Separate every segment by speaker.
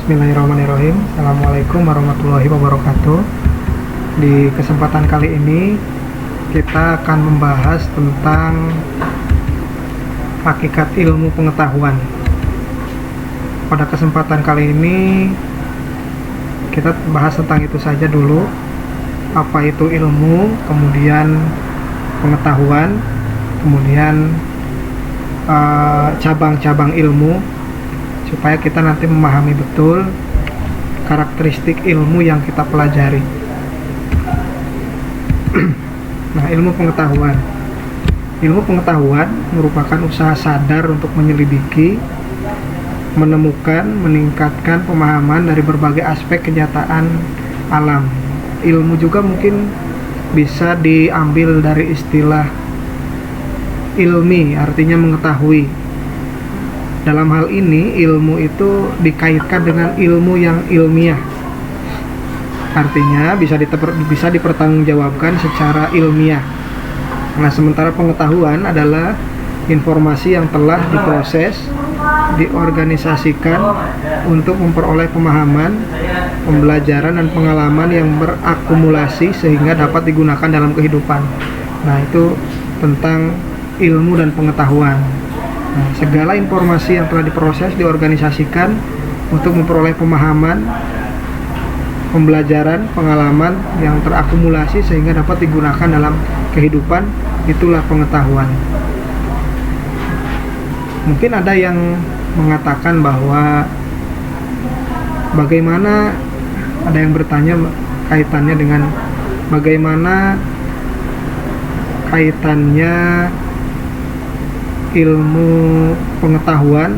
Speaker 1: Bismillahirrahmanirrahim. Assalamualaikum warahmatullahi wabarakatuh. Di kesempatan kali ini kita akan membahas tentang hakikat ilmu pengetahuan. Pada kesempatan kali ini kita bahas tentang itu saja dulu. Apa itu ilmu, kemudian pengetahuan, kemudian cabang-cabang ilmu, supaya kita nanti memahami betul karakteristik ilmu yang kita pelajari. Nah, ilmu pengetahuan. Ilmu pengetahuan merupakan usaha sadar untuk menyelidiki, menemukan, meningkatkan pemahaman dari berbagai aspek kenyataan alam. Ilmu juga mungkin bisa diambil dari istilah ilmi, artinya mengetahui. Dalam hal ini, ilmu itu dikaitkan dengan ilmu yang ilmiah. Artinya bisa dipertanggungjawabkan secara ilmiah. Nah, sementara pengetahuan adalah informasi yang telah diproses, diorganisasikan untuk memperoleh pemahaman, pembelajaran, dan pengalaman yang berakumulasi sehingga dapat digunakan dalam kehidupan. Nah, itu tentang ilmu dan pengetahuan. Nah, segala informasi yang telah diproses, diorganisasikan untuk memperoleh pemahaman, pembelajaran, pengalaman yang terakumulasi sehingga dapat digunakan dalam kehidupan, itulah pengetahuan. Mungkin ada yang mengatakan bahwa bagaimana, ada yang bertanya kaitannya dengan bagaimana kaitannya ilmu pengetahuan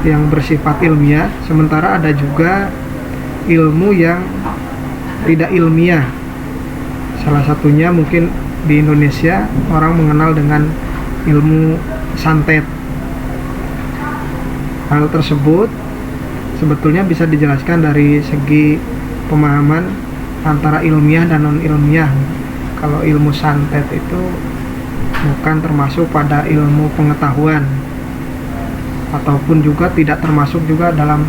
Speaker 1: yang bersifat ilmiah, sementara ada juga ilmu yang tidak ilmiah. Salah satunya mungkin di Indonesia orang mengenal dengan ilmu santet. Hal tersebut sebetulnya bisa dijelaskan dari segi pemahaman antara ilmiah dan non-ilmiah. Kalau ilmu santet itu bukan termasuk pada ilmu pengetahuan, ataupun juga tidak termasuk juga dalam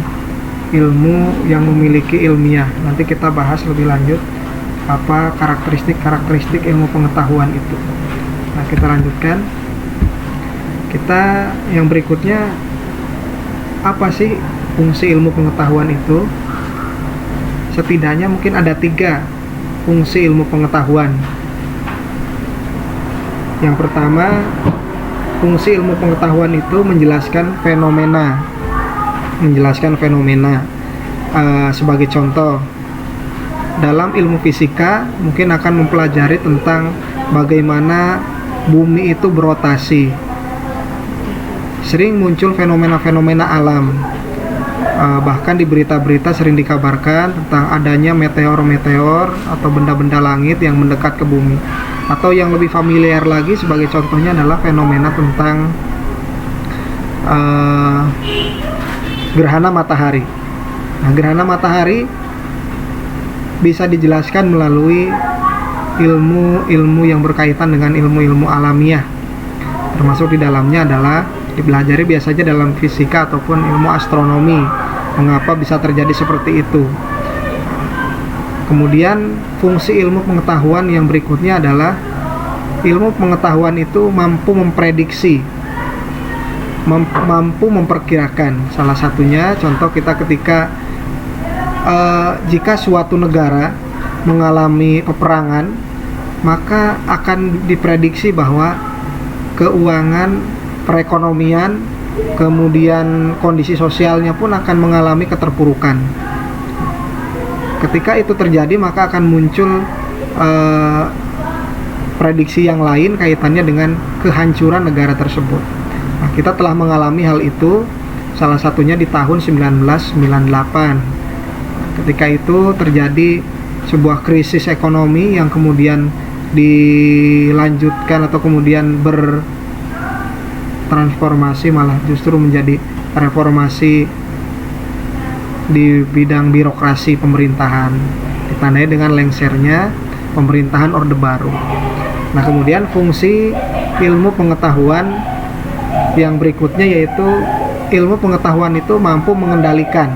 Speaker 1: ilmu yang memiliki ilmiah. Nanti kita bahas lebih lanjut apa karakteristik ilmu pengetahuan itu. Nah, kita lanjutkan. Kita yang berikutnya, apa sih fungsi ilmu pengetahuan itu? Setidaknya mungkin ada 3 fungsi ilmu pengetahuan. Yang pertama, fungsi ilmu pengetahuan itu menjelaskan fenomena. Sebagai contoh, dalam ilmu fisika mungkin akan mempelajari tentang bagaimana bumi itu berotasi. Sering muncul fenomena-fenomena alam. Bahkan di berita-berita sering dikabarkan tentang adanya meteor-meteor atau benda-benda langit yang mendekat ke bumi. Atau yang lebih familiar lagi sebagai contohnya adalah fenomena tentang gerhana matahari. Nah, gerhana matahari bisa dijelaskan melalui ilmu-ilmu yang berkaitan dengan ilmu-ilmu alamiah. Termasuk di dalamnya adalah dipelajari biasanya dalam fisika ataupun ilmu astronomi. Mengapa bisa terjadi seperti itu? Kemudian fungsi ilmu pengetahuan yang berikutnya adalah ilmu pengetahuan itu mampu memprediksi, mampu memperkirakan. Salah satunya contoh kita ketika jika suatu negara mengalami peperangan, maka akan diprediksi bahwa keuangan, perekonomian, kemudian kondisi sosialnya pun akan mengalami keterpurukan. Ketika itu terjadi, maka akan muncul prediksi yang lain kaitannya dengan kehancuran negara tersebut. Nah, kita telah mengalami hal itu, salah satunya di tahun 1998. Ketika itu terjadi sebuah krisis ekonomi yang kemudian dilanjutkan atau kemudian bertransformasi malah justru menjadi reformasi di bidang birokrasi pemerintahan, ditandai dengan lengsernya pemerintahan Orde Baru. Nah, kemudian fungsi ilmu pengetahuan yang berikutnya yaitu ilmu pengetahuan itu mampu mengendalikan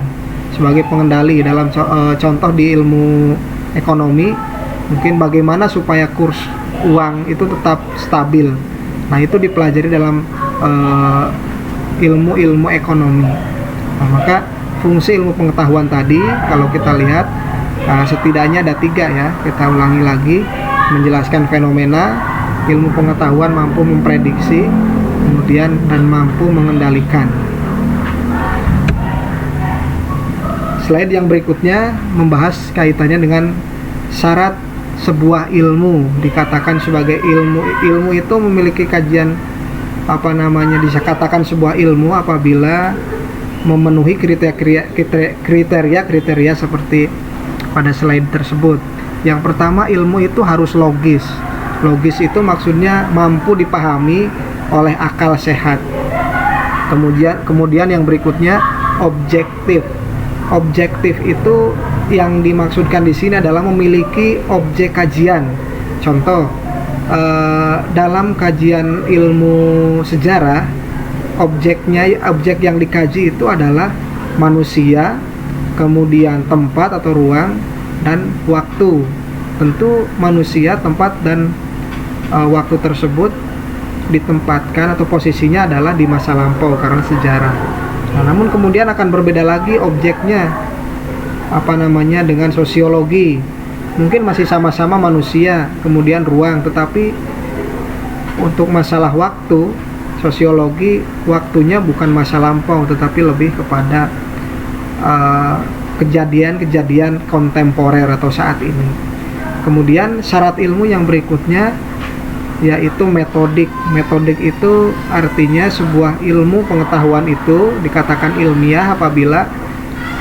Speaker 1: sebagai pengendali dalam contoh di ilmu ekonomi, mungkin bagaimana supaya kurs uang itu tetap stabil. Nah, itu dipelajari dalam ilmu-ilmu ekonomi. Nah, maka fungsi ilmu pengetahuan tadi kalau kita lihat setidaknya ada 3 ya. Kita ulangi lagi, menjelaskan fenomena, ilmu pengetahuan mampu memprediksi, kemudian dan mampu mengendalikan. Slide yang berikutnya membahas kaitannya dengan syarat sebuah ilmu. Dikatakan sebagai ilmu itu memiliki kajian dikatakan sebuah ilmu apabila memenuhi kriteria seperti pada slide tersebut. Yang pertama, ilmu itu harus logis. Logis itu maksudnya mampu dipahami oleh akal sehat. Kemudian yang berikutnya objektif. Objektif itu yang dimaksudkan di sini adalah memiliki objek kajian. Contoh, dalam kajian ilmu sejarah, objek yang dikaji itu adalah manusia, kemudian tempat atau ruang, dan waktu. Tentu manusia, tempat, dan waktu tersebut ditempatkan atau posisinya adalah di masa lampau karena sejarah. Nah, namun kemudian akan berbeda lagi objeknya dengan sosiologi. Mungkin masih sama-sama manusia, kemudian ruang, tetapi untuk masalah waktu, sosiologi waktunya bukan masa lampau tetapi lebih kepada kejadian-kejadian kontemporer atau saat ini. Kemudian syarat ilmu yang berikutnya yaitu metodik. Metodik itu artinya sebuah ilmu pengetahuan itu dikatakan ilmiah apabila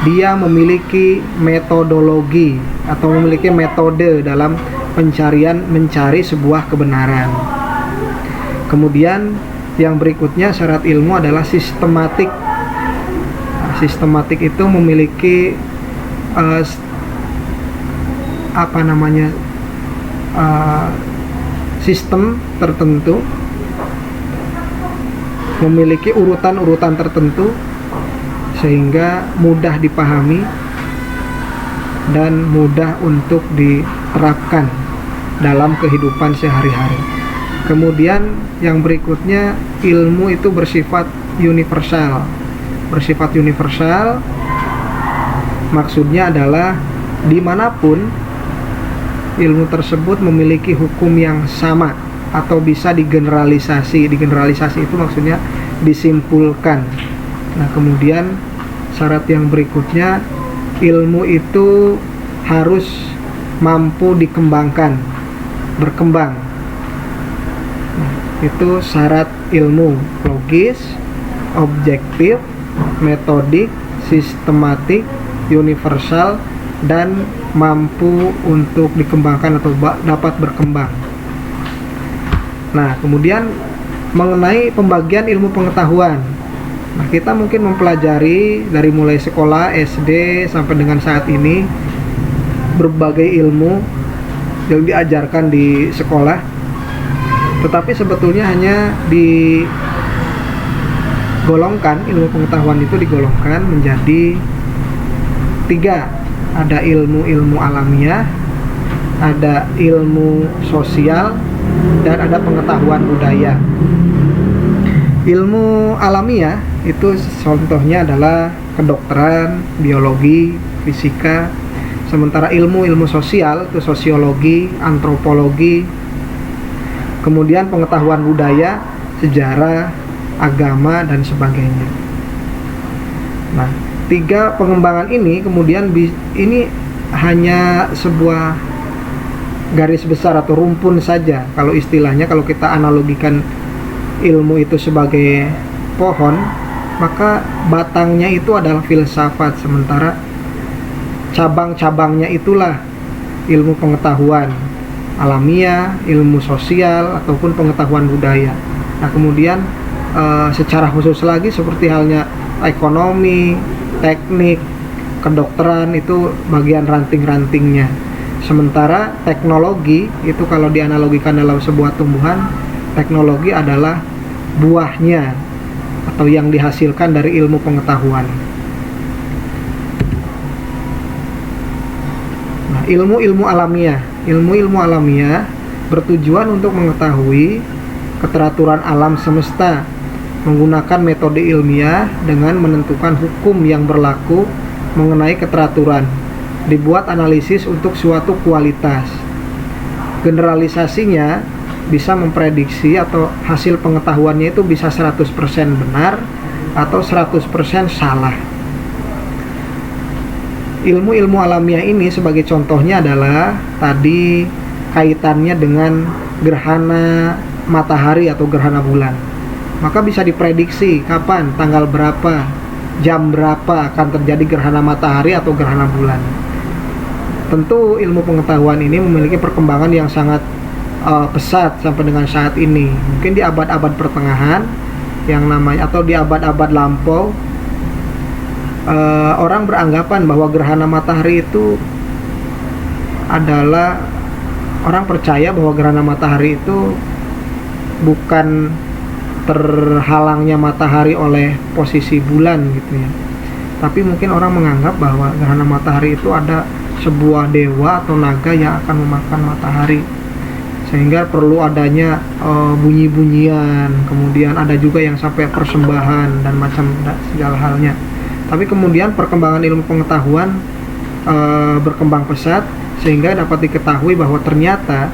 Speaker 1: dia memiliki metodologi atau memiliki metode dalam mencari sebuah kebenaran. Kemudian yang berikutnya syarat ilmu adalah sistematik. Sistematik itu memiliki sistem tertentu, memiliki urutan-urutan tertentu sehingga mudah dipahami dan mudah untuk diterapkan dalam kehidupan sehari-hari. Kemudian yang berikutnya, ilmu itu bersifat universal. Bersifat universal maksudnya adalah dimanapun ilmu tersebut memiliki hukum yang sama atau bisa digeneralisasi. Digeneralisasi itu maksudnya disimpulkan. Nah, kemudian syarat yang berikutnya, ilmu itu harus mampu dikembangkan, berkembang. Nah, itu syarat ilmu: logis, objektif, metodik, sistematik, universal, dan mampu untuk dikembangkan atau dapat berkembang. Nah, kemudian mengenai pembagian ilmu pengetahuan. Nah, kita mungkin mempelajari dari mulai sekolah SD sampai dengan saat ini berbagai ilmu yang diajarkan di sekolah, tetapi sebetulnya hanya digolongkan, ilmu pengetahuan itu digolongkan menjadi 3. Ada ilmu-ilmu alamiah, ada ilmu sosial, dan ada pengetahuan budaya. Ilmu alamiah itu contohnya adalah kedokteran, biologi, fisika. Sementara ilmu sosial itu sosiologi, antropologi. Kemudian pengetahuan budaya, sejarah, agama, dan sebagainya. Nah, 3 pengembangan ini kemudian ini hanya sebuah garis besar atau rumpun saja. Kalau istilahnya, kalau kita analogikan ilmu itu sebagai pohon, maka batangnya itu adalah filsafat, sementara cabang-cabangnya itulah ilmu pengetahuan alamiah, ilmu sosial, ataupun pengetahuan budaya. Nah, kemudian secara khusus lagi seperti halnya ekonomi, teknik, kedokteran itu bagian ranting-rantingnya. Sementara teknologi itu kalau dianalogikan dalam sebuah tumbuhan, teknologi adalah buahnya. atau yang dihasilkan dari ilmu pengetahuan. Nah, ilmu-ilmu alamiah bertujuan untuk mengetahui keteraturan alam semesta menggunakan metode ilmiah dengan menentukan hukum yang berlaku mengenai keteraturan. Dibuat analisis untuk suatu kualitas. Generalisasinya bisa memprediksi atau hasil pengetahuannya itu bisa 100% benar atau 100% salah. Ilmu-ilmu alamiah ini sebagai contohnya adalah tadi kaitannya dengan gerhana matahari atau gerhana bulan. Maka bisa diprediksi kapan, tanggal berapa, jam berapa akan terjadi gerhana matahari atau gerhana bulan. Tentu ilmu pengetahuan ini memiliki perkembangan yang sangat pesat sampai dengan saat ini. Mungkin di abad-abad pertengahan yang namanya atau di abad-abad lampau, orang beranggapan bahwa gerhana matahari itu adalah, orang percaya bahwa gerhana matahari itu bukan terhalangnya matahari oleh posisi bulan gitu ya, tapi mungkin orang menganggap bahwa gerhana matahari itu ada sebuah dewa atau naga yang akan memakan matahari, sehingga perlu adanya bunyi-bunyian, kemudian ada juga yang sampai persembahan dan macam segala halnya. Tapi kemudian perkembangan ilmu pengetahuan berkembang pesat sehingga dapat diketahui bahwa ternyata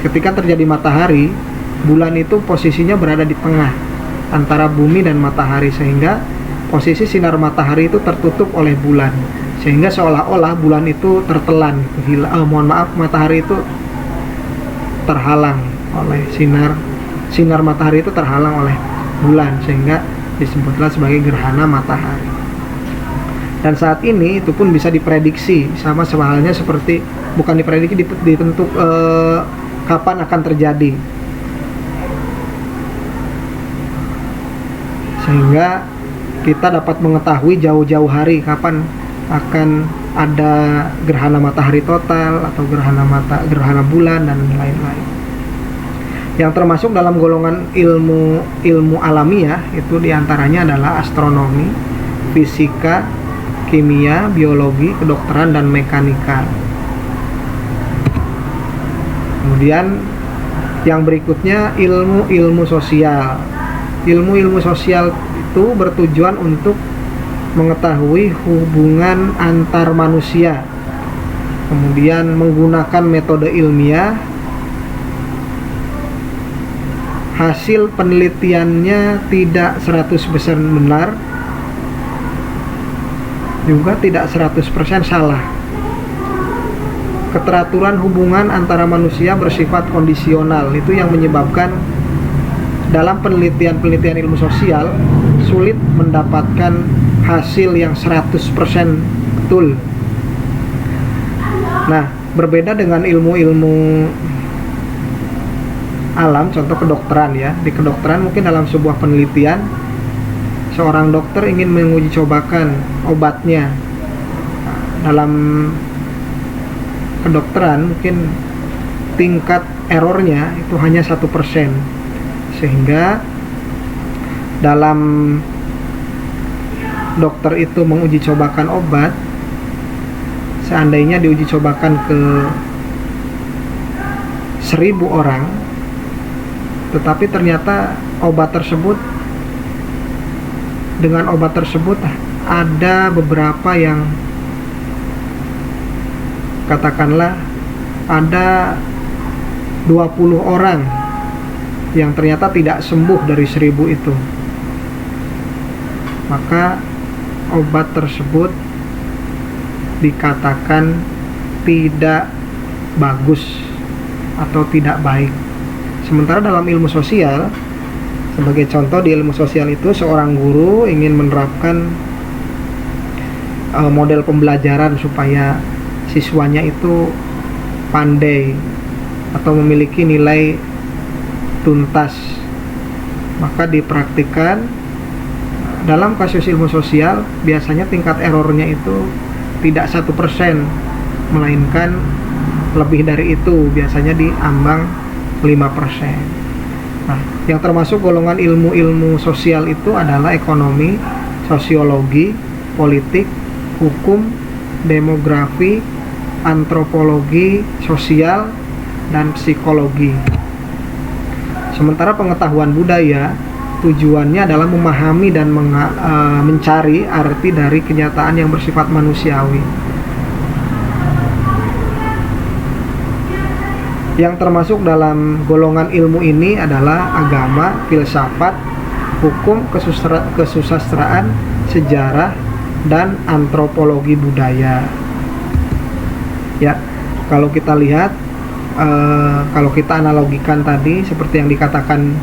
Speaker 1: ketika terjadi matahari, bulan itu posisinya berada di tengah antara bumi dan matahari, sehingga posisi sinar matahari itu tertutup oleh bulan, sehingga seolah-olah bulan itu tertelan, matahari itu terhalang oleh sinar matahari itu terhalang oleh bulan, sehingga disebutlah sebagai gerhana matahari. Dan saat ini itu pun bisa diprediksi, sama halnya seperti, bukan diprediksi, ditentu kapan akan terjadi, sehingga kita dapat mengetahui jauh-jauh hari kapan akan ada gerhana matahari total atau gerhana bulan dan lain-lain. Yang termasuk dalam golongan ilmu alamiah itu diantaranya adalah astronomi, fisika, kimia, biologi, kedokteran, dan mekanika. Kemudian yang berikutnya ilmu sosial. Ilmu sosial itu bertujuan untuk mengetahui hubungan antar manusia, kemudian menggunakan metode ilmiah. Hasil penelitiannya tidak 100% benar, juga tidak 100% salah. Keteraturan hubungan antara manusia bersifat kondisional, itu yang menyebabkan dalam penelitian ilmu sosial sulit mendapatkan hasil yang 100% betul. Nah, berbeda dengan ilmu-ilmu alam, contoh kedokteran ya. Di kedokteran mungkin dalam sebuah penelitian seorang dokter ingin menguji cobakan obatnya. Dalam kedokteran mungkin tingkat errornya itu hanya 1%, sehingga dalam dokter itu menguji cobakan obat, seandainya diuji cobakan ke 1000 orang, tetapi ternyata dengan obat tersebut ada beberapa yang, katakanlah ada 20 orang yang ternyata tidak sembuh dari 1000 itu, maka obat tersebut dikatakan tidak bagus atau tidak baik. Sementara dalam ilmu sosial, sebagai contoh, di ilmu sosial itu seorang guru ingin menerapkan model pembelajaran supaya siswanya itu pandai atau memiliki nilai tuntas, maka dipraktikkan. Dalam kasus ilmu sosial biasanya tingkat errornya itu tidak 1%, melainkan lebih dari itu, biasanya di ambang 5%. Nah, yang termasuk golongan ilmu-ilmu sosial itu adalah ekonomi, sosiologi, politik, hukum, demografi, antropologi sosial, dan psikologi. Sementara pengetahuan budaya tujuannya adalah memahami dan mencari arti dari kenyataan yang bersifat manusiawi. Yang termasuk dalam golongan ilmu ini adalah agama, filsafat, hukum, kesusastraan, sejarah, dan antropologi budaya. Ya, kalau kita lihat, kalau kita analogikan tadi seperti yang dikatakan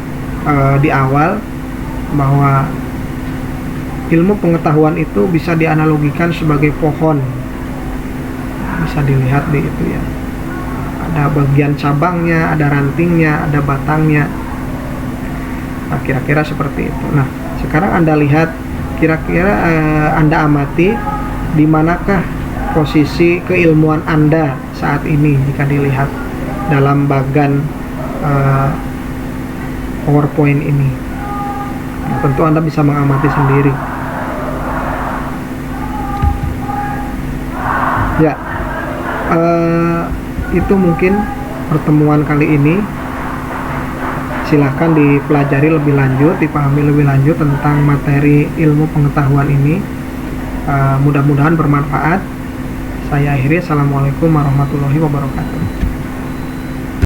Speaker 1: di awal, bahwa ilmu pengetahuan itu bisa dianalogikan sebagai pohon. Bisa dilihat di itu ya. Ada bagian cabangnya, ada rantingnya, ada batangnya. Nah, kira-kira seperti itu. Nah, sekarang Anda lihat, kira-kira Anda amati di manakah posisi keilmuan Anda saat ini jika dilihat dalam bagan PowerPoint ini. Nah, tentu Anda bisa mengamati sendiri. Ya, itu mungkin pertemuan kali ini. Silahkan dipelajari lebih lanjut, dipahami lebih lanjut tentang materi ilmu pengetahuan ini. Mudah-mudahan bermanfaat. Saya akhiri. Assalamualaikum warahmatullahi wabarakatuh.